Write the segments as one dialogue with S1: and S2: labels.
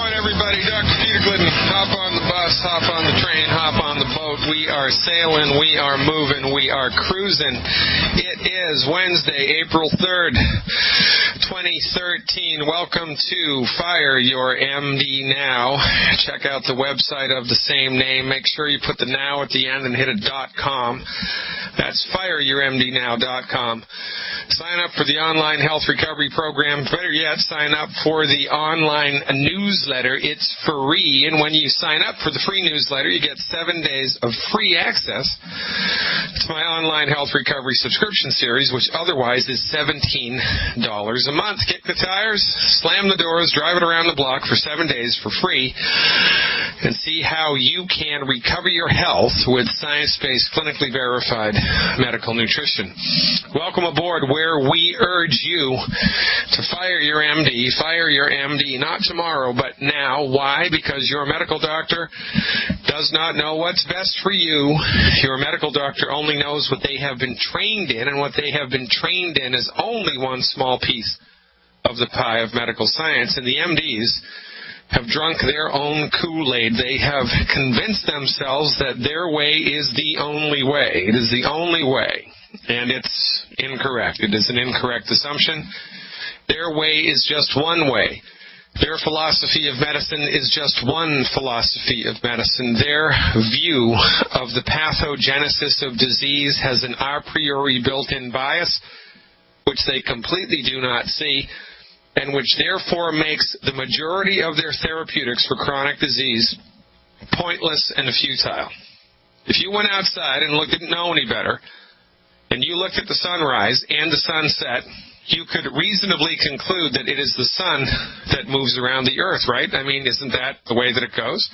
S1: morning, everybody. Dr. Peter Glidden. Hop on the bus, hop on the train, hop on the boat. We are sailing, we are moving, we are cruising. It is Wednesday, April 3rd, 2013. Welcome to Fire Your MD Now. Check out the website of the same name. Make sure you put the now at the end and hit a .com. That's fireyourmdnow.com. Sign up for the online health recovery program. Better yet, sign up for the online newsletter. It's free, and when you sign up for the free newsletter, you get 7 days of free access to my online health recovery subscription series, which otherwise is $17 a month. Kick the tires, slam the doors, drive it around the block for 7 days for free, and see how you can recover your health with science-based, clinically verified medical nutrition. Welcome aboard, where we urge you to fire your MD, not tomorrow, but now. Why? Because your medical doctor does not know what's best for you. Your medical doctor only knows what they have been trained in, and what they have been trained in is only one small piece of the pie of medical science. And the MDs have drunk their own Kool-Aid. They have convinced themselves that their way is the only way. It is the only way. And it's incorrect. It is an incorrect assumption. Their way is just one way. Their philosophy of medicine is just one philosophy of medicine. Their view of the pathogenesis of disease has an a priori built-in bias, which they completely do not see, and which therefore makes the majority of their therapeutics for chronic disease pointless and futile. If you went outside and didn't know any better, and you looked at the sunrise and the sunset, you could reasonably conclude that it is the sun that moves around the earth, right? I mean, isn't that the way that it goes?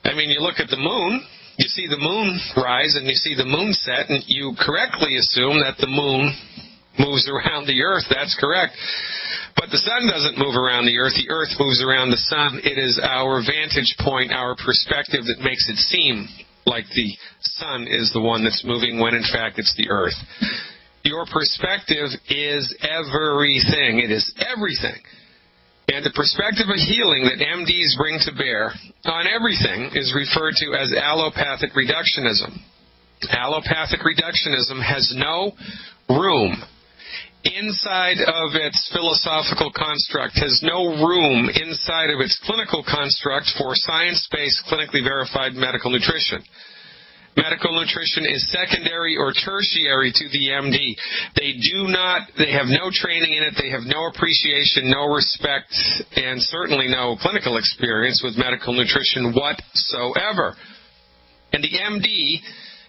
S1: I mean, you look at the moon, you see the moon rise and you see the moon set, and you correctly assume that the moon moves around the earth. That's correct. But the sun doesn't move around the earth moves around the sun. It is our vantage point, our perspective, that makes it seem like the sun is the one that's moving, when in fact it's the earth. Your perspective is everything. It is everything. And the perspective of healing that MDs bring to bear on everything is referred to as allopathic reductionism. Allopathic reductionism has no room inside of its philosophical construct, has no room inside of its clinical construct for science-based, clinically verified medical nutrition. Medical nutrition is secondary or tertiary to the MD. They have no training in it, they have no appreciation, no respect, and certainly no clinical experience with medical nutrition whatsoever. And the MD,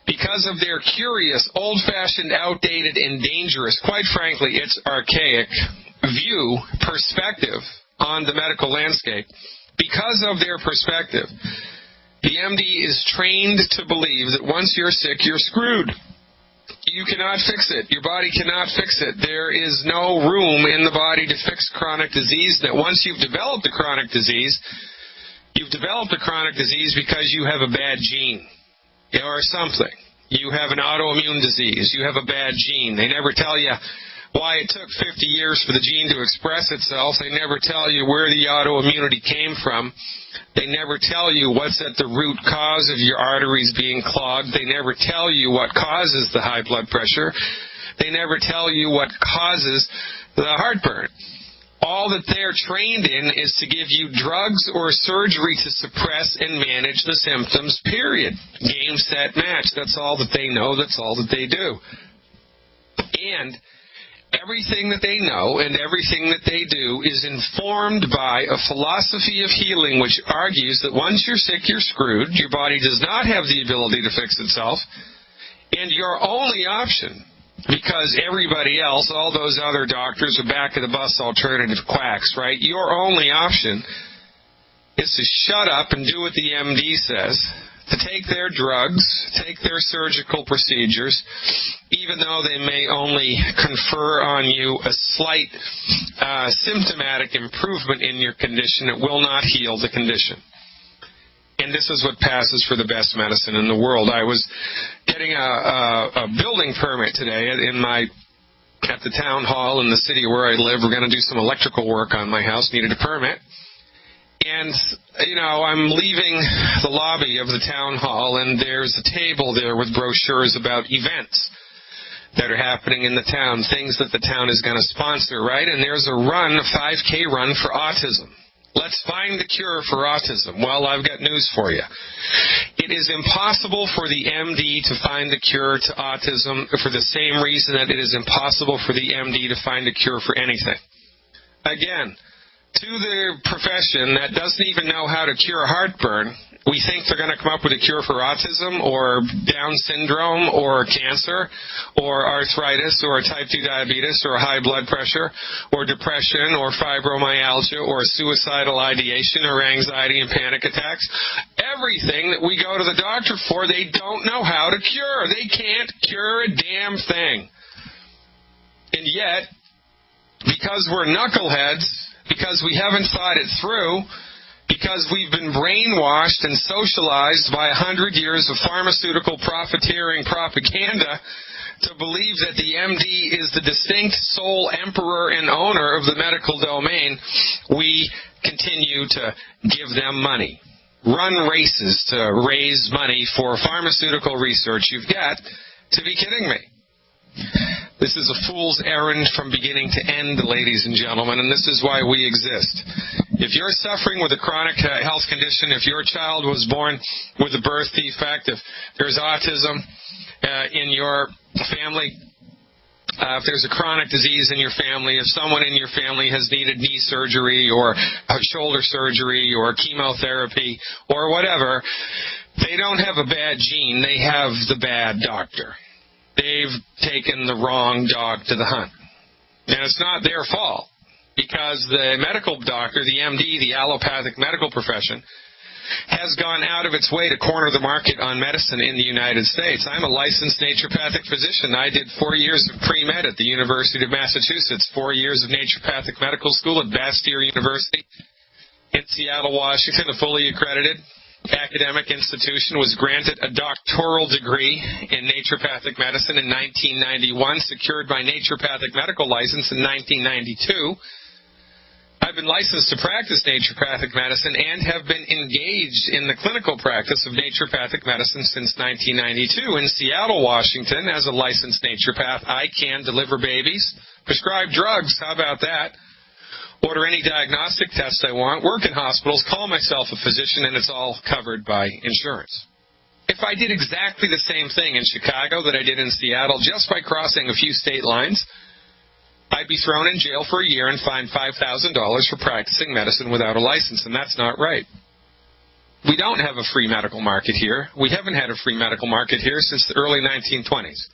S1: because of their curious, old-fashioned, outdated, and dangerous, quite frankly, it's archaic perspective on the medical landscape, because of their perspective, the MD is trained to believe that once you're sick, you're screwed. You cannot fix it. Your body cannot fix it. There is no room in the body to fix chronic disease. That once you've developed a chronic disease, you've developed a chronic disease because you have a bad gene or something. You have an autoimmune disease. You have a bad gene. They never tell you why it took 50 years for the gene to express itself. They never tell you where the autoimmunity came from. They never tell you what's at the root cause of your arteries being clogged. They never tell you what causes the high blood pressure. They never tell you what causes the heartburn. All that they're trained in is to give you drugs or surgery to suppress and manage the symptoms, period. Game, set, match. That's all that they know. That's all that they do. And everything that they know and everything that they do is informed by a philosophy of healing which argues that once you're sick, you're screwed. Your body does not have the ability to fix itself. And your only option, because everybody else, all those other doctors are back of the bus alternative quacks, right? Your only option is to shut up and do what the MD says, to take their drugs, take their surgical procedures, even though they may only confer on you a slight symptomatic improvement in your condition. It will not heal the condition. And this is what passes for the best medicine in the world. I was getting a building permit today at the town hall in the city where I live. We're going to do some electrical work on my house. Needed a permit. And, I'm leaving the lobby of the town hall, and there's a table there with brochures about events that are happening in the town, things that the town is going to sponsor, right? And there's a 5K run for autism. Let's find the cure for autism. Well, I've got news for you. It is impossible for the MD to find the cure to autism for the same reason that it is impossible for the MD to find a cure for anything. Again, to the profession that doesn't even know how to cure heartburn, we think they're going to come up with a cure for autism or Down syndrome or cancer or arthritis or type 2 diabetes or high blood pressure or depression or fibromyalgia or suicidal ideation or anxiety and panic attacks. Everything that we go to the doctor for, they don't know how to cure. They can't cure a damn thing. And yet, because we're knuckleheads, because we haven't thought it through, because we've been brainwashed and socialized by 100 years of pharmaceutical profiteering propaganda to believe that the MD is the distinct sole emperor and owner of the medical domain, we continue to give them money. Run races to raise money for pharmaceutical research. You've got to be kidding me. This is a fool's errand from beginning to end, ladies and gentlemen, and this is why we exist. If you're suffering with a chronic health condition, if your child was born with a birth defect, if there's autism in your family, if there's a chronic disease in your family, if someone in your family has needed knee surgery or shoulder surgery or chemotherapy or whatever, they don't have a bad gene, they have the bad doctor. They've taken the wrong dog to the hunt. And it's not their fault, because the medical doctor, the MD, the allopathic medical profession, has gone out of its way to corner the market on medicine in the United States. I'm a licensed naturopathic physician. I did 4 years of pre-med at the University of Massachusetts, 4 years of naturopathic medical school at Bastyr University in Seattle, Washington, a fully accredited academic institution, was granted a doctoral degree in naturopathic medicine in 1991, secured my naturopathic medical license in 1992. I've been licensed to practice naturopathic medicine and have been engaged in the clinical practice of naturopathic medicine since 1992. In Seattle, Washington, as a licensed naturopath, I can deliver babies, prescribe drugs, how about that? Order any diagnostic test I want, work in hospitals, call myself a physician, and it's all covered by insurance. If I did exactly the same thing in Chicago that I did in Seattle, just by crossing a few state lines, I'd be thrown in jail for a year and fined $5,000 for practicing medicine without a license, and that's not right. We don't have a free medical market here. We haven't had a free medical market here since the early 1920s.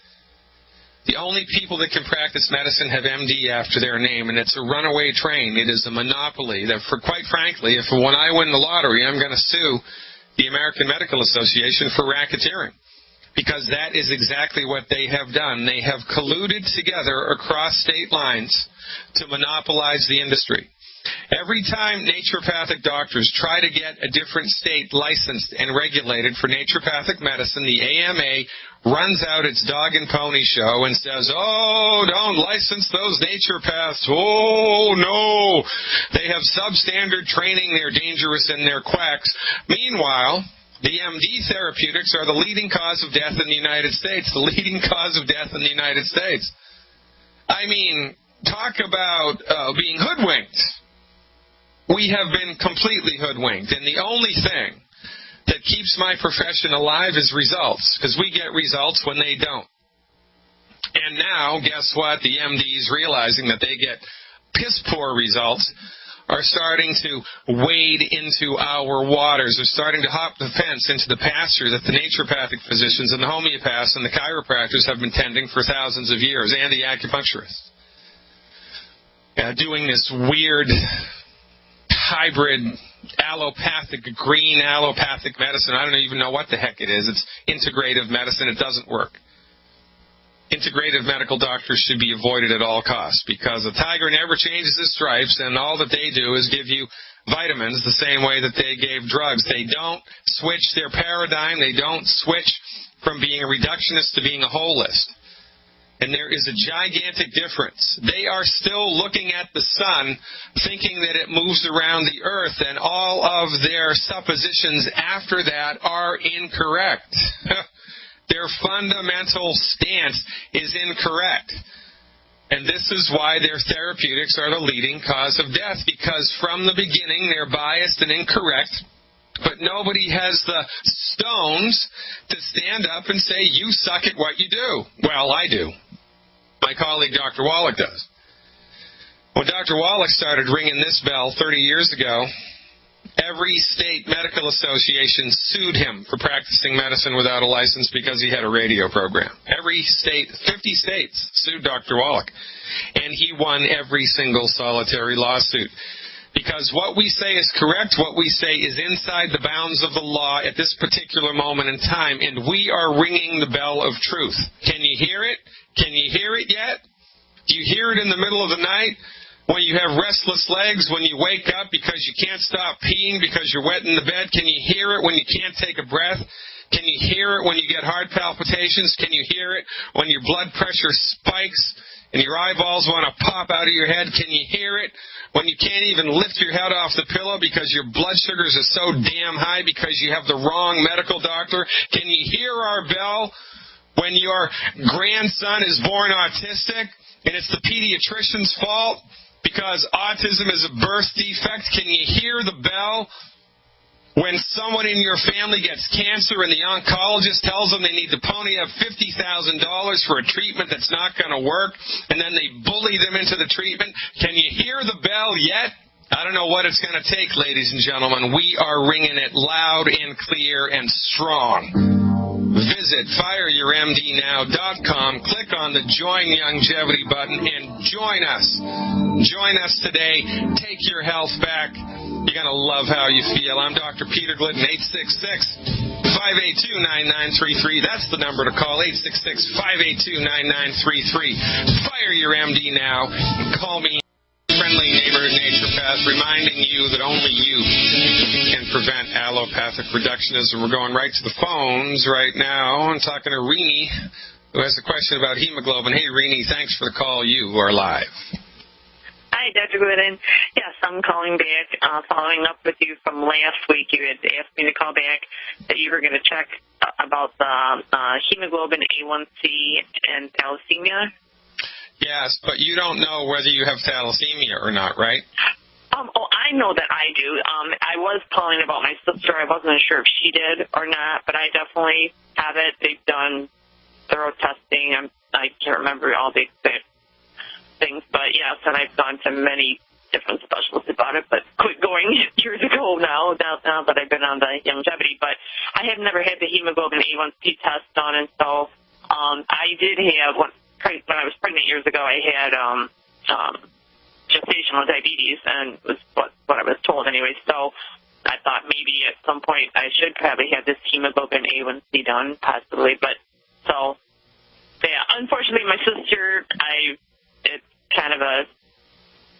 S1: The only people that can practice medicine have MD after their name, and it's a runaway train. It is a monopoly that, for quite frankly, if when I win the lottery, I'm going to sue the American Medical Association for racketeering, because that is exactly what they have done. They have colluded together across state lines to monopolize the industry. Every time naturopathic doctors try to get a different state licensed and regulated for naturopathic medicine, the AMA runs out its dog and pony show and says, oh, don't license those naturopaths. Oh, no. They have substandard training. They're dangerous and they're quacks. Meanwhile, the MD therapeutics are the leading cause of death in the United States. The leading cause of death in the United States. I mean, talk about being hoodwinked. We have been completely hoodwinked, and the only thing that keeps my profession alive is results, because we get results when they don't. And now, guess what? The MDs, realizing that they get piss-poor results, are starting to wade into our waters, are starting to hop the fence into the pasture that the naturopathic physicians and the homeopaths and the chiropractors have been tending for thousands of years, and the acupuncturists. Doing this weird hybrid green allopathic medicine. I don't even know what the heck it is. It's integrative medicine. It doesn't work. Integrative medical doctors should be avoided at all costs, because a tiger never changes his stripes, and all that they do is give you vitamins the same way that they gave drugs. They don't switch their paradigm. They don't switch from being a reductionist to being a holist. And there is a gigantic difference. They are still looking at the sun, thinking that it moves around the earth, and all of their suppositions after that are incorrect. Their fundamental stance is incorrect. And this is why their therapeutics are the leading cause of death, because from the beginning they're biased and incorrect, but nobody has the stones to stand up and say, you suck at what you do. Well, I do. My colleague Dr. Wallach does. When Dr. Wallach started ringing this bell 30 years ago, every state medical association sued him for practicing medicine without a license because he had a radio program. Every state, 50 states, sued Dr. Wallach. And he won every single solitary lawsuit. Because what we say is correct, what we say is inside the bounds of the law at this particular moment in time, and we are ringing the bell of truth. Can you hear it? Can you hear it yet? Do you hear it in the middle of the night? When you have restless legs, when you wake up because you can't stop peeing because you're wet in the bed? Can you hear it when you can't take a breath? Can you hear it when you get heart palpitations? Can you hear it when your blood pressure spikes and your eyeballs want to pop out of your head? Can you hear it when you can't even lift your head off the pillow because your blood sugars are so damn high because you have the wrong medical doctor? Can you hear our bell when your grandson is born autistic and it's the pediatrician's fault because autism is a birth defect? Can you hear the bell when someone in your family gets cancer and the oncologist tells them they need to pony up $50,000 for a treatment that's not going to work, and then they bully them into the treatment? Can you hear the bell yet? I don't know what it's going to take, ladies and gentlemen. We are ringing it loud and clear and strong. Visit fireyourmdnow.com, click on the Join Longevity button, and join us. Join us today. Take your health back. You're going to love how you feel. I'm Dr. Peter Glidden, 866-582-9933. That's the number to call, 866-582-9933. Fire your MD now. Call me. Friendly neighborhood naturopath, reminding you that only you can prevent allopathic reductionism. We're going right to the phones right now. I'm talking to Rini, who has a question about hemoglobin. Hey, Rini, thanks for the call. You are live.
S2: Hi, Dr. Glidden. Yes, I'm calling back, following up with you from last week. You had asked me to call back that you were going to check about the hemoglobin A1C and thalassemia.
S1: Yes, but you don't know whether you have thalassemia or not, right?
S2: I know that I do. I was calling about my sister. I wasn't sure if she did or not, but I definitely have it. They've done thorough testing. I can't remember all the exact things, but yes, and I've gone to many different specialists about it, but quit going years ago now that I've been on the longevity. But I have never had the hemoglobin A1C test done, and so I did have one. When I was pregnant years ago, I had gestational diabetes, and was what I was told anyway. So I thought maybe at some point I should probably have this hemoglobin A1C done, possibly. But so, yeah, unfortunately, my sister, it's kind of a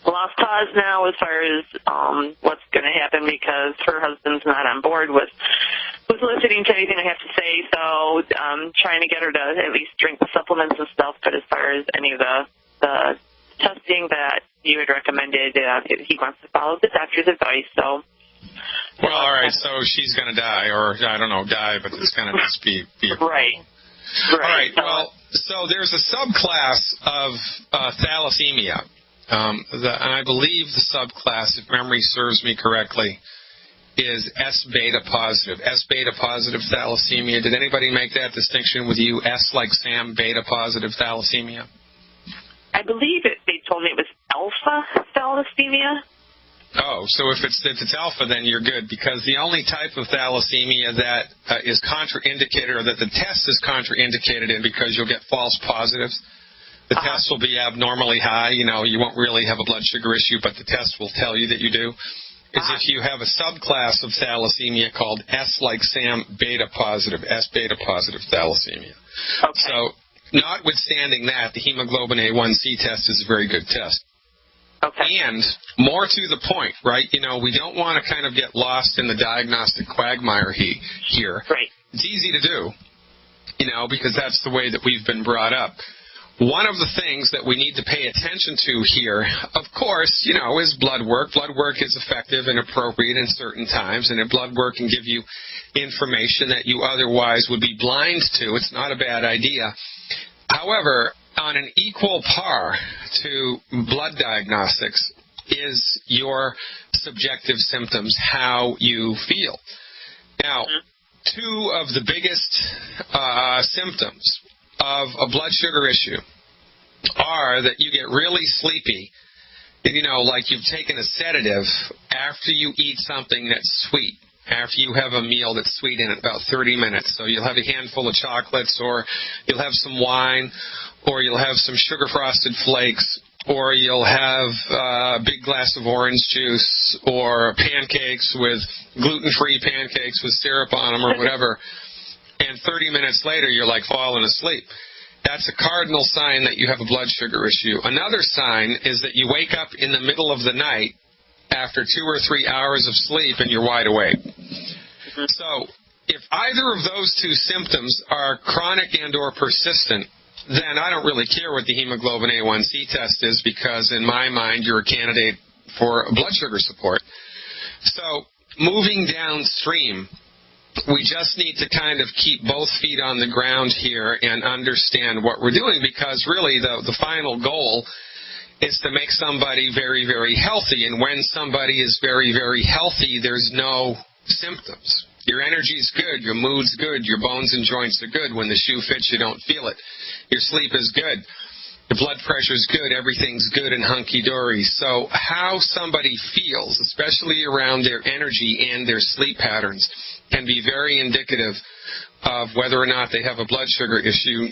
S2: lost cause now as far as what's going to happen because her husband's not on board with listening to anything I have to say, so trying to get her to at least drink the supplements and stuff. But as far as any of the testing that you had recommended, he wants to follow the doctor's advice. So,
S1: well, all right. So she's going to die, or I don't know, but it's going to just be
S2: right.
S1: All right. Well, so there's a subclass of thalassemia, and I believe the subclass, if memory serves me correctly, is S-beta positive. S-beta positive thalassemia. Did anybody make that distinction with you? S like Sam, beta positive thalassemia?
S2: I believe they told me it was alpha thalassemia.
S1: Oh, so if it's alpha, then you're good, because the only type of thalassemia that is contraindicated, or that the test is contraindicated in, because you'll get false positives. The test will be abnormally high. You won't really have a blood sugar issue, but the test will tell you that you do. Is if you have a subclass of thalassemia called S like Sam beta positive, S-beta positive thalassemia.
S2: Okay.
S1: So, notwithstanding that, the hemoglobin A1C test is a very good test.
S2: Okay.
S1: And more to the point, right? We don't want to kind of get lost in the diagnostic quagmire here.
S2: Right.
S1: It's easy to do, because that's the way that we've been brought up. One of the things that we need to pay attention to here, of course, is blood work. Blood work is effective and appropriate in certain times, and blood work can give you information that you otherwise would be blind to. It's not a bad idea. However, on an equal par to blood diagnostics is your subjective symptoms, how you feel. Now, two of the biggest symptoms of a blood sugar issue are that you get really sleepy, like you've taken a sedative after you eat something that's sweet, after you have a meal that's sweet in about 30 minutes. So you'll have a handful of chocolates, or you'll have some wine, or you'll have some sugar-frosted flakes, or you'll have a big glass of orange juice, or pancakes with gluten-free pancakes with syrup on them or whatever, and 30 minutes later you're like falling asleep. That's a cardinal sign that you have a blood sugar issue. Another sign is that you wake up in the middle of the night after 2 or 3 hours of sleep and you're wide awake. So if either of those two symptoms are chronic and or persistent, then I don't really care what the hemoglobin A1C test is, because in my mind you're a candidate for blood sugar support. So moving downstream, we just need to kind of keep both feet on the ground here and understand what we're doing, because really the final goal is to make somebody very, very healthy. And when somebody is very, very healthy, there's no symptoms. Your energy's good, your mood's good, your bones and joints are good. When the shoe fits, you don't feel it. Your sleep is good. The blood pressure's good. Everything's good and hunky-dory. So how somebody feels, especially around their energy and their sleep patterns, can be very indicative of whether or not they have a blood sugar issue,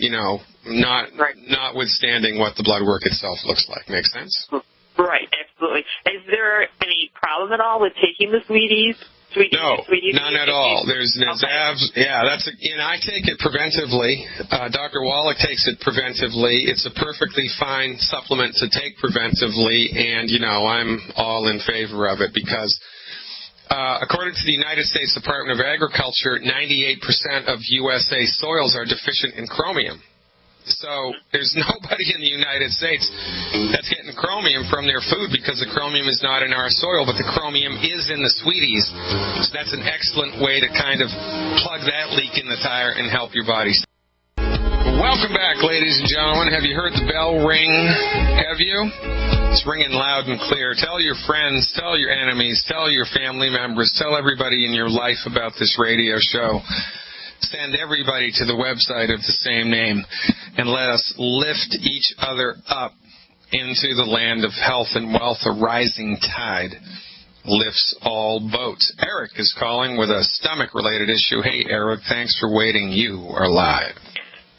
S1: notwithstanding what the blood work itself looks like. Make sense?
S2: Right, absolutely. Is there any problem at all with taking the sweeties?
S1: No, none at all. There's I take it preventively. Dr. Wallach takes it preventively. It's a perfectly fine supplement to take preventively, and, I'm all in favor of it, because according to the United States Department of Agriculture, 98% of USA soils are deficient in chromium. So there's nobody in the United States that's getting chromium from their food, because the chromium is not in our soil, but the chromium is in the sweeties. So that's an excellent way to kind of plug that leak in the tire and help your body. Welcome back, ladies and gentlemen. Have you heard the bell ring? Have you? It's ringing loud and clear. Tell your friends, tell your enemies, tell your family members, tell everybody in your life about this radio show. Send everybody to the website of the same name, and let us lift each other up into the land of health and wealth. A rising tide lifts all boats. Eric is calling with a stomach-related issue. Hey, Eric, thanks for waiting. You are live.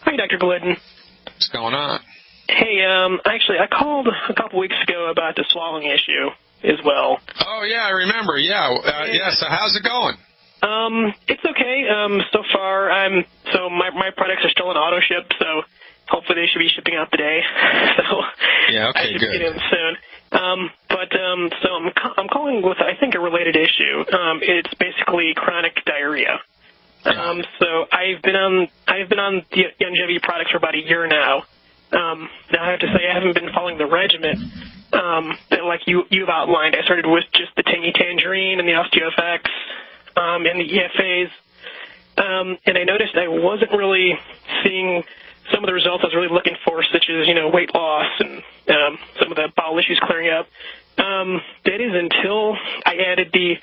S3: Hi, Dr. Glidden.
S1: What's going on?
S3: Hey, actually, I called a couple weeks ago about the swallowing issue as well.
S1: Oh, yeah, I remember. Yeah, so how's it going?
S3: It's okay. So far, my products are still in auto ship, so hopefully they should be shipping out today. So
S1: yeah, okay,
S3: I should
S1: good.
S3: get in soon. So I'm calling with, I think, a related issue. It's basically chronic diarrhea.
S1: Yeah.
S3: So I've been on the longevity products for about a year now. Now I have to say I haven't been following the regimen that like you've outlined. I started with just the Tangy Tangerine and the OsteoFX. And the EFAs, and I noticed I wasn't really seeing some of the results I was really looking for, such as, weight loss and some of the bowel issues clearing up. That is until I added the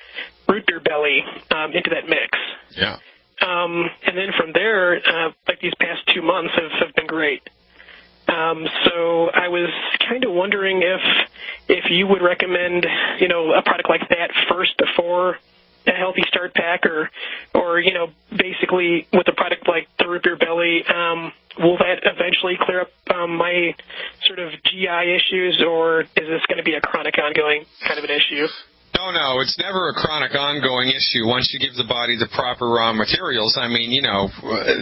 S3: root beer belly into that mix.
S1: Yeah.
S3: And then from there, like these past 2 months have been great. So I was kind of wondering if you would recommend, a product like that first before a healthy start pack, or basically with a product like the root beer belly, will that eventually clear up my sort of GI issues, or is this going to be a chronic ongoing kind of an issue?
S1: No, it's never a chronic ongoing issue once you give the body the proper raw materials. I mean,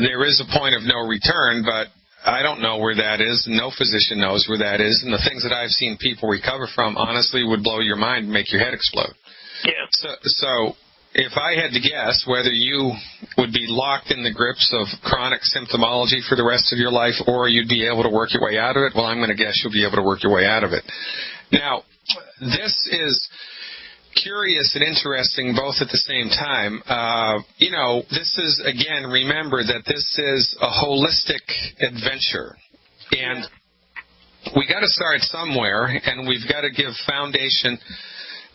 S1: there is a point of no return, but I don't know where that is, and no physician knows where that is, and the things that I've seen people recover from honestly would blow your mind and make your head explode.
S3: Yeah.
S1: So if I had to guess whether you would be locked in the grips of chronic symptomology for the rest of your life or you'd be able to work your way out of it, well, I'm going to guess you'll be able to work your way out of it. Now, this is curious and interesting both at the same time. This is, again, remember that this is a holistic adventure. And we got to start somewhere, and we've got to give foundation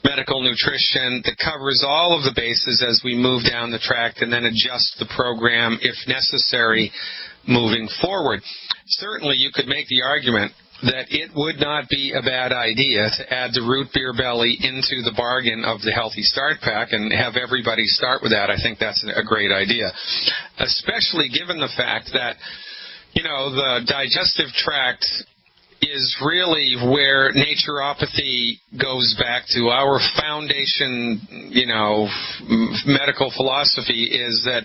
S1: medical nutrition that covers all of the bases as we move down the track and then adjust the program if necessary moving forward. Certainly you could make the argument that it would not be a bad idea to add the root beer belly into the bargain of the Healthy Start Pack and have everybody start with that. I think that's a great idea, especially given the fact that, the digestive tract is really where naturopathy goes back to. Our foundation, medical philosophy is that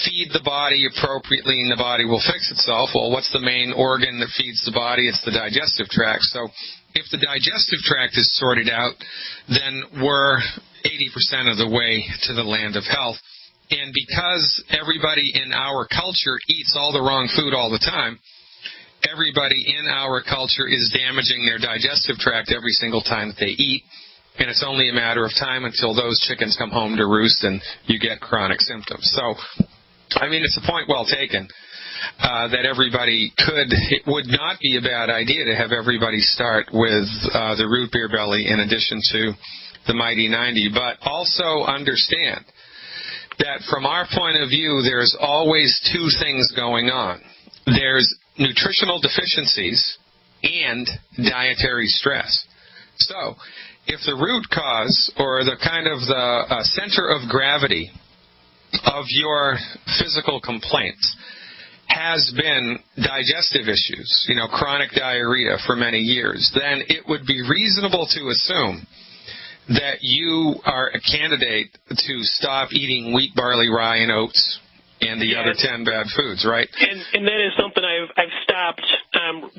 S1: feed the body appropriately and the body will fix itself. Well, what's the main organ that feeds the body? It's the digestive tract. So if the digestive tract is sorted out, then we're 80% of the way to the land of health. And because everybody in our culture eats all the wrong food all the time, everybody in our culture is damaging their digestive tract every single time that they eat, and it's only a matter of time until those chickens come home to roost and you get chronic symptoms. So, it's a point well taken that it would not be a bad idea to have everybody start with the root beer belly in addition to the Mighty 90, but also understand that from our point of view, there's always two things going on. There's nutritional deficiencies and dietary stress. So, if the root cause or the center of gravity of your physical complaints has been digestive issues, chronic diarrhea for many years, then it would be reasonable to assume that you are a candidate to stop eating wheat, barley, rye, and oats and the other 10 bad foods, right?
S3: And that is something I've stopped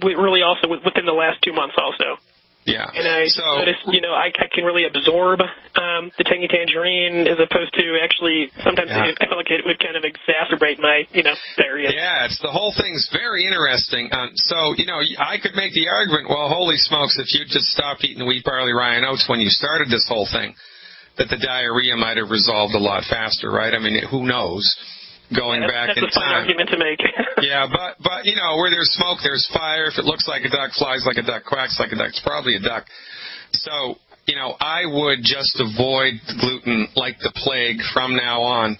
S3: really also within the last 2 months also.
S1: Yeah.
S3: And I noticed, I can really absorb the tangy tangerine as opposed to actually sometimes I feel like it would kind of exacerbate my, diarrhea.
S1: Yeah, the whole thing's very interesting. I could make the argument, well, holy smokes, if you just stopped eating wheat, barley, rye, and oats when you started this whole thing, that the diarrhea might have resolved a lot faster, right? Who knows? Going back in time. That's a fine
S3: argument to make.
S1: Yeah, but where there's smoke, there's fire. If it looks like a duck, flies like a duck, quacks like a duck, it's probably a duck. So, I would just avoid gluten like the plague from now on.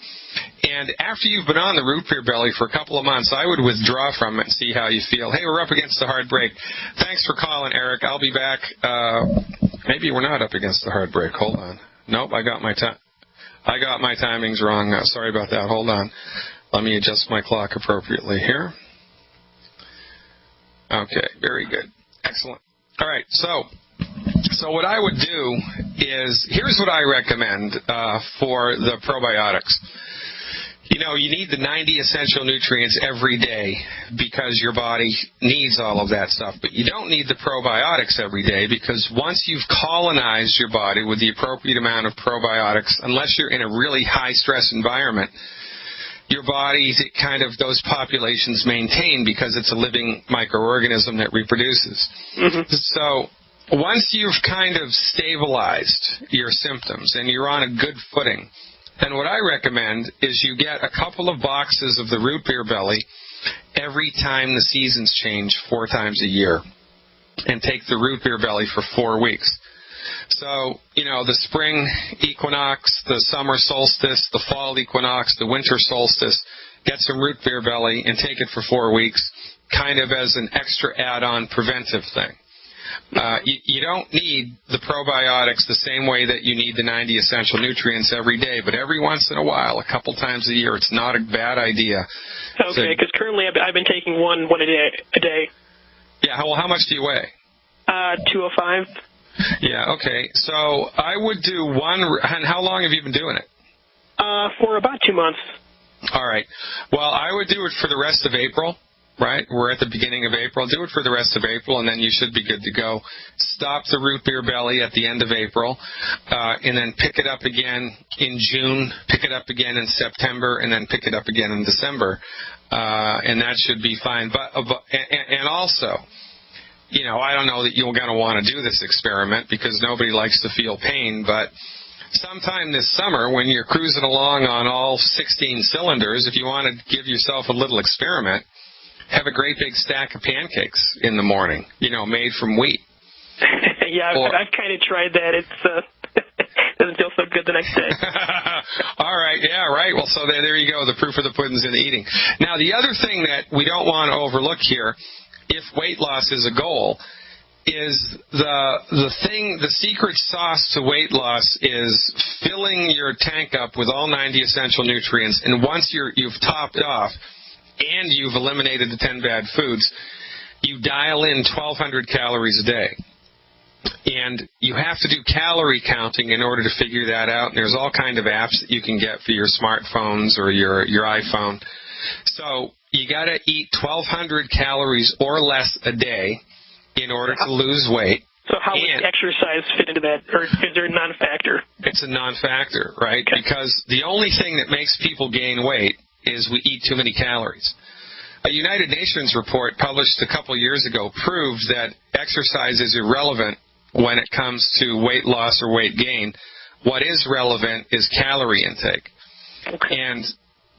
S1: And after you've been on the root beer belly for a couple of months, I would withdraw from it and see how you feel. Hey, we're up against the hard break. Thanks for calling, Eric. I'll be back. Maybe we're not up against the hard break. Hold on. Nope, I got my timings wrong. Sorry about that. Hold on. Let me adjust my clock appropriately here. Okay, very good. Excellent. All right, so what I would do is, here's what I recommend for the probiotics. You need the 90 essential nutrients every day because your body needs all of that stuff. But you don't need the probiotics every day because once you've colonized your body with the appropriate amount of probiotics, unless you're in a really high-stress environment, your body, those populations maintain because it's a living microorganism that reproduces. Mm-hmm. So once you've stabilized your symptoms and you're on a good footing, then what I recommend is you get a couple of boxes of the root beer belly every time the seasons change 4 times a year, and take the root beer belly for 4 weeks. So, the spring equinox, the summer solstice, the fall equinox, the winter solstice, get some root beer belly and take it for 4 weeks, as an extra add-on preventive thing. You don't need the probiotics the same way that you need the 90 essential nutrients every day, but every once in a while, a couple times a year, it's not a bad idea.
S3: Okay, because currently I've been taking one a day.
S1: Yeah, how much do you weigh?
S3: 205.
S1: Yeah, okay. So I would do one, and how long have you been doing it?
S3: For about 2 months.
S1: All right. Well, I would do it for the rest of April. right? We're at the beginning of April. Do it for the rest of April, and then you should be good to go. Stop the root beer belly at the end of April, and then pick it up again in June, pick it up again in September, and then pick it up again in December. And that should be fine. And also, I don't know that you're going to want to do this experiment because nobody likes to feel pain, but sometime this summer when you're cruising along on all 16 cylinders, if you want to give yourself a little experiment, have a great big stack of pancakes in the morning, made from wheat.
S3: Yeah, I've kind of tried that. It's doesn't feel so good the next day.
S1: All right, yeah, right. Well, so there you go. The proof of the pudding's in the eating. Now, the other thing that we don't want to overlook here, if weight loss is a goal, is the secret sauce to weight loss is filling your tank up with all 90 essential nutrients, and once you've topped off and you've eliminated the 10 bad foods, you dial in 1,200 calories a day. And you have to do calorie counting in order to figure that out. And there's all kind of apps that you can get for your smartphones or your iPhone. So you got to eat 1,200 calories or less a day in order to lose weight.
S3: So how would exercise fit into that, or is there a non-factor?
S1: It's a non-factor, right? Okay. Because the only thing that makes people gain weight is we eat too many calories. A United Nations report published a couple years ago proved that exercise is irrelevant when it comes to weight loss or weight gain. What is relevant is calorie intake. Okay. And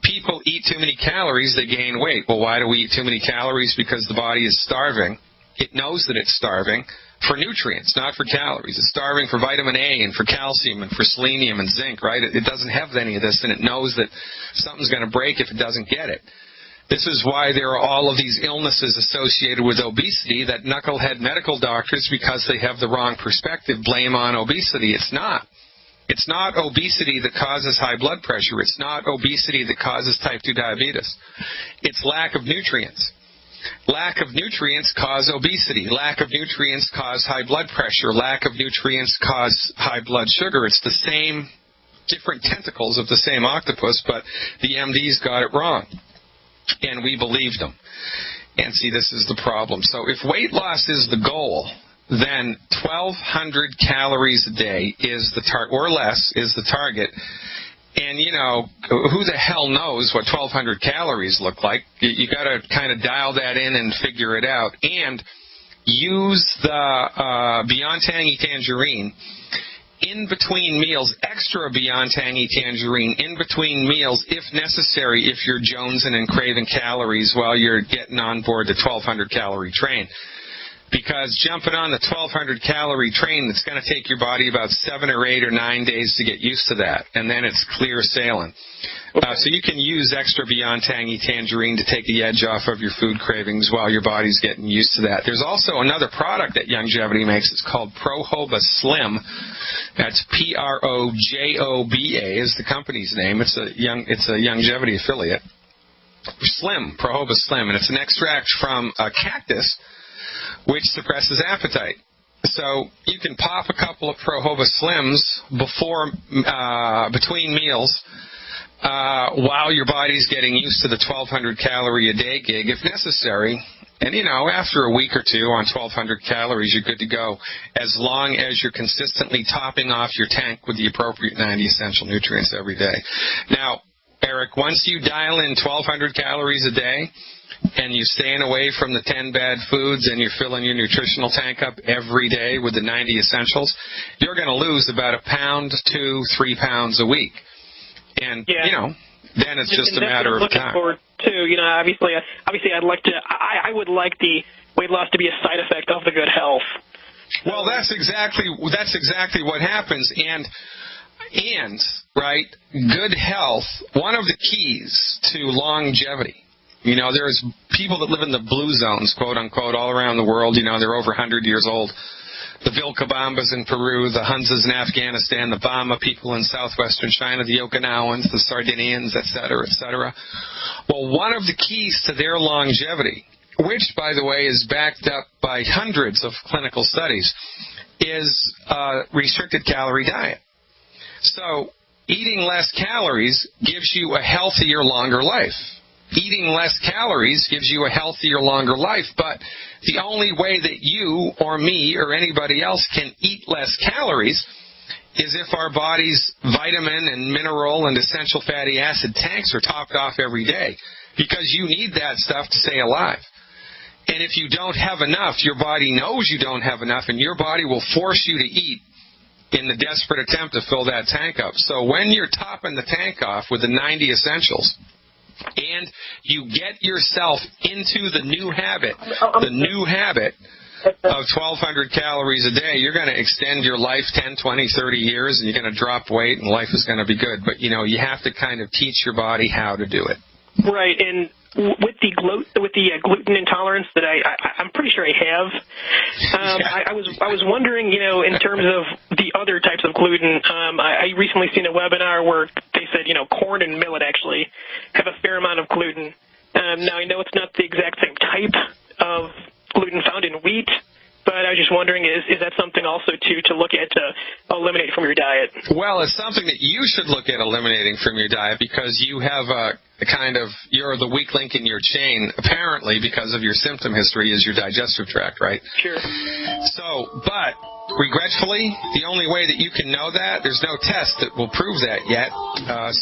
S1: people eat too many calories, they gain weight. Well, why do we eat too many calories? Because the body is starving. It knows that it's starving for nutrients, not for calories. It's starving for vitamin A and for calcium and for selenium and zinc, right? It doesn't have any of this, and it knows that something's going to break if it doesn't get it. This is why there are all of these illnesses associated with obesity that knucklehead medical doctors, because they have the wrong perspective, blame on obesity. It's not. It's not obesity that causes high blood pressure. It's not obesity that causes type 2 diabetes. It's lack of nutrients. Lack of nutrients cause obesity. Lack of nutrients cause high blood pressure. Lack of nutrients cause high blood sugar. It's the same, different tentacles of the same octopus, but the MDs got it wrong. And we believed them. And see, this is the problem. So if weight loss is the goal, then 1,200 calories a day is the target, or less is the target. And, who the hell knows what 1,200 calories look like? You got to kind of dial that in and figure it out. And use the Beyond Tangy Tangerine in between meals, extra Beyond Tangy Tangerine in between meals if necessary, if you're jonesing and craving calories while you're getting on board the 1,200 calorie train. Because jumping on the 1,200 calorie train, it's going to take your body about 7 or 8 or 9 days to get used to that, and then it's clear sailing. So you can use extra Beyond Tangy Tangerine to take the edge off of your food cravings while your body's getting used to that. There's also another product that Youngevity makes. It's called Prohoba Slim. That's Projoba is the company's name. It's a Youngevity affiliate. Slim, Prohoba Slim, and it's an extract from a cactus which suppresses appetite. So you can pop a couple of Prohoba Slims between meals while your body's getting used to the 1,200 calorie a day gig if necessary. And, after a week or two on 1,200 calories, you're good to go, as long as you're consistently topping off your tank with the appropriate 90 essential nutrients every day. Now, Eric, once you dial in 1,200 calories a day, and you're staying away from the 10 bad foods and you're filling your nutritional tank up every day with the 90 essentials, you're going to lose about 1 pound to 3 pounds a week. And, then it's just a matter of time.
S3: Forward to, obviously I would like the weight loss to be a side effect of the good health.
S1: Well, that's exactly what happens. And right, good health, one of the keys to longevity. There's people that live in the blue zones, quote unquote, all around the world. They're over 100 years old. The Vilcabambas in Peru, the Hunzas in Afghanistan, the Bama people in southwestern China, the Okinawans, the Sardinians, et cetera, et cetera. Well, one of the keys to their longevity, which, by the way, is backed up by hundreds of clinical studies, is a restricted calorie diet. So eating less calories gives you a healthier, longer life. eating less calories gives you a healthier, longer life, but the only way that you or me or anybody else can eat less calories is if our body's vitamin and mineral and essential fatty acid tanks are topped off every day, because you need that stuff to stay alive. And if you don't have enough, your body knows you don't have enough, and your body will force you to eat in the desperate attempt to fill that tank up. So when you're topping the tank off with the 90 essentials, and you get yourself into the new habit of 1,200 calories a day, you're going to extend your life 10, 20, 30 years, and you're going to drop weight, and life is going to be good. But, you have to kind of teach your body how to do it.
S3: Right, and with the gluten intolerance that I'm pretty sure I have, I was wondering, in terms of the other types of gluten. I recently seen a webinar where they said, corn and millet actually have a fair amount of gluten. Now I know it's not the exact same type of gluten found in wheat, but I was just wondering, is that something also to look at to eliminate from your diet?
S1: Well, it's something that you should look at eliminating from your diet, because you have you're the weak link in your chain, apparently, because of your symptom history, is your digestive tract, right?
S3: Sure.
S1: So, but regretfully, the only way that you can know that, there's no test that will prove that yet.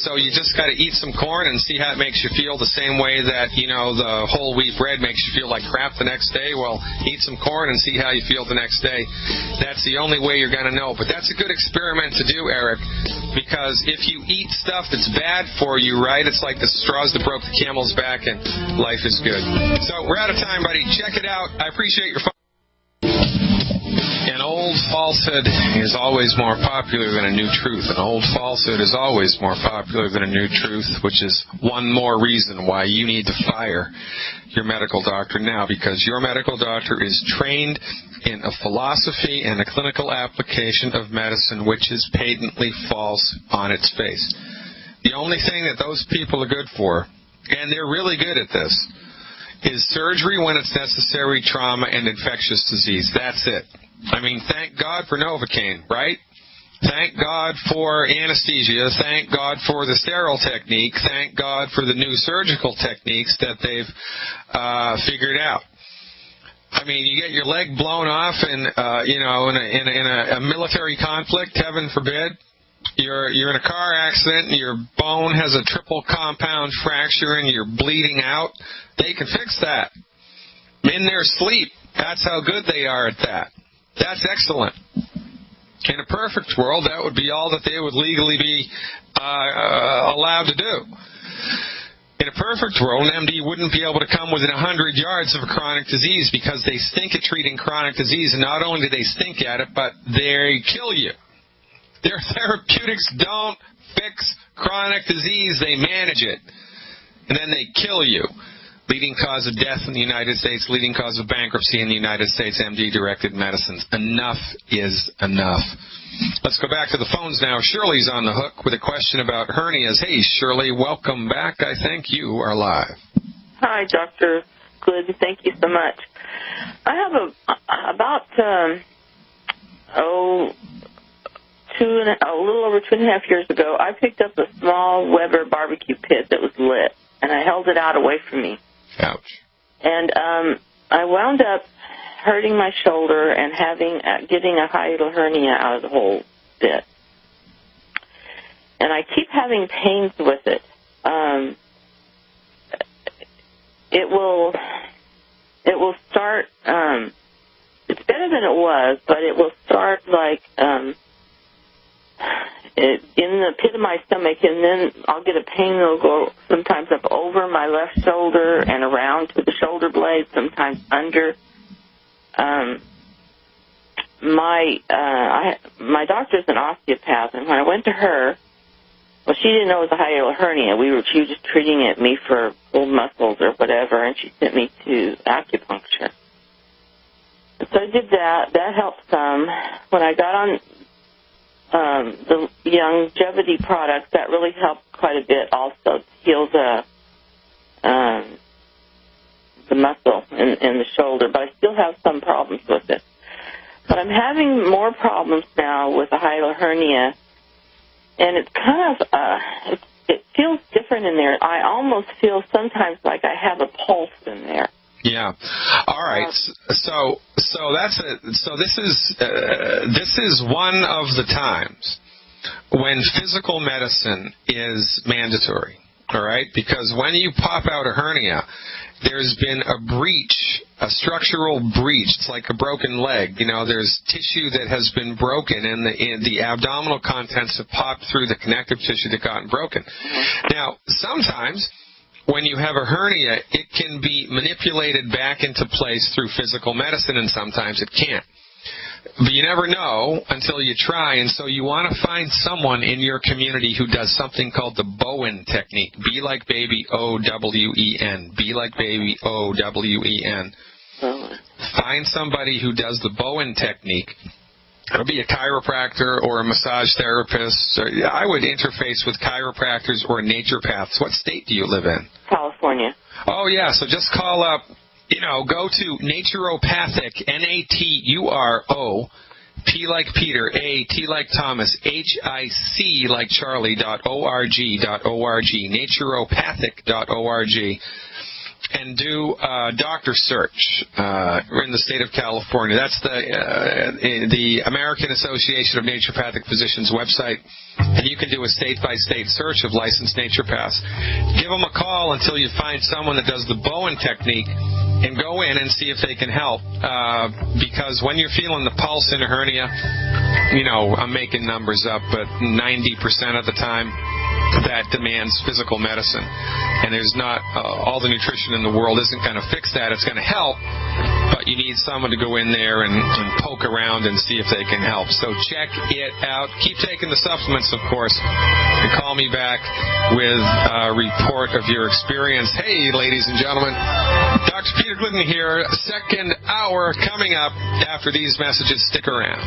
S1: So you just got to eat some corn and see how it makes you feel, the same way that, the whole wheat bread makes you feel like crap the next day. Well, eat some corn and see how you feel the next day. That's the only way you're going to know. But that's a good experiment to do, Eric, because if you eat stuff that's bad for you, right, it's like the straws that broke the camel's back, and life is good. So we're out of time, buddy. Check it out. I appreciate your phone. An old falsehood is always more popular than a new truth. An old falsehood is always more popular than a new truth, which is one more reason why you need to fire your medical doctor now, because your medical doctor is trained in a philosophy and a clinical application of medicine which is patently false on its face. The only thing that those people are good for, and they're really good at this, is surgery when it's necessary, trauma, and infectious disease. That's it. I mean, thank God for Novocaine, right? Thank God for anesthesia. Thank God for the sterile technique. Thank God for the new surgical techniques that they've figured out. I mean, you get your leg blown off in a military conflict, heaven forbid. You're in a car accident and your bone has a triple compound fracture and you're bleeding out. They can fix that in their sleep. That's how good they are at that. That's excellent. In a perfect world, that would be all that they would legally be allowed to do. In a perfect world, an MD wouldn't be able to come within 100 yards of a chronic disease, because they stink at treating chronic disease, and not only do they stink at it, but they kill you. Their therapeutics don't fix chronic disease, they manage it. And then they kill you. Leading cause of death in the United States, leading cause of bankruptcy in the United States, MD-directed medicines. Enough is enough. Let's go back to the phones now. Shirley's on the hook with a question about hernias. Hey, Shirley, welcome back. I think you are live.
S4: Hi, Dr. Glidden. Thank you so much. I have a little over 2.5 years ago, I picked up a small Weber barbecue pit that was lit, and I held it out away from me.
S1: Ouch.
S4: And I wound up hurting my shoulder and getting a hiatal hernia out of the whole bit. And I keep having pains with it. It will start. It's better than it was, but it will start like in the pit of my stomach, and then I'll get a pain that'll go sometimes up over my left shoulder and around to the shoulder blade, sometimes under. My doctor's an osteopath, and when I went to her, well, she didn't know it was a hiatal hernia. She was just treating me for pulled muscles or whatever, and she sent me to acupuncture. So I did that. That helped some. When I got on the longevity products, that really helped quite a bit also to heal the muscle in the shoulder, but I still have some problems with it. But I'm having more problems now with a hiatal hernia, and it's kind of, it feels different different in there. I almost feel sometimes like I have a pulse in there.
S1: Yeah. All right. So this is one of the times when physical medicine is mandatory. All right, because when you pop out a hernia, there's been a breach, a structural breach. It's like a broken leg. You know, there's tissue that has been broken, and the abdominal contents have popped through the connective tissue that got broken. Now, sometimes when you have a hernia, it can be manipulated back into place through physical medicine, and sometimes it can't. But you never know until you try, and so you want to find someone in your community who does something called the Bowen technique. B like baby, O-W-E-N. B like baby, O-W-E-N. Find somebody who does the Bowen technique. It'll be a chiropractor or a massage therapist. I would interface with chiropractors or naturopaths. What state do you live in?
S4: California.
S1: Oh, yeah, so just call up. You know, go to naturopathic, N-A-T-U-R-O, P like Peter, A-T like Thomas, H-I-C like Charlie, .O-R-G, naturopathic.org, and do a doctor search in the state of California. That's the American Association of Naturopathic Physicians website, and you can do a state-by-state search of licensed naturopaths. Give them a call until you find someone that does the Bowen technique, and go in and see if they can help, because when you're feeling the pulse in a hernia, you know, I'm making numbers up, but 90% of the time that demands physical medicine. And there's not all the nutrition in the world isn't going to fix that. It's going to help, but you need someone to go in there and poke around and see if they can help. So check it out. Keep taking the supplements, of course, and call me back with a report of your experience. Hey, ladies and gentlemen, Dr. Peter Glidden here. Second hour coming up after these messages. Stick around.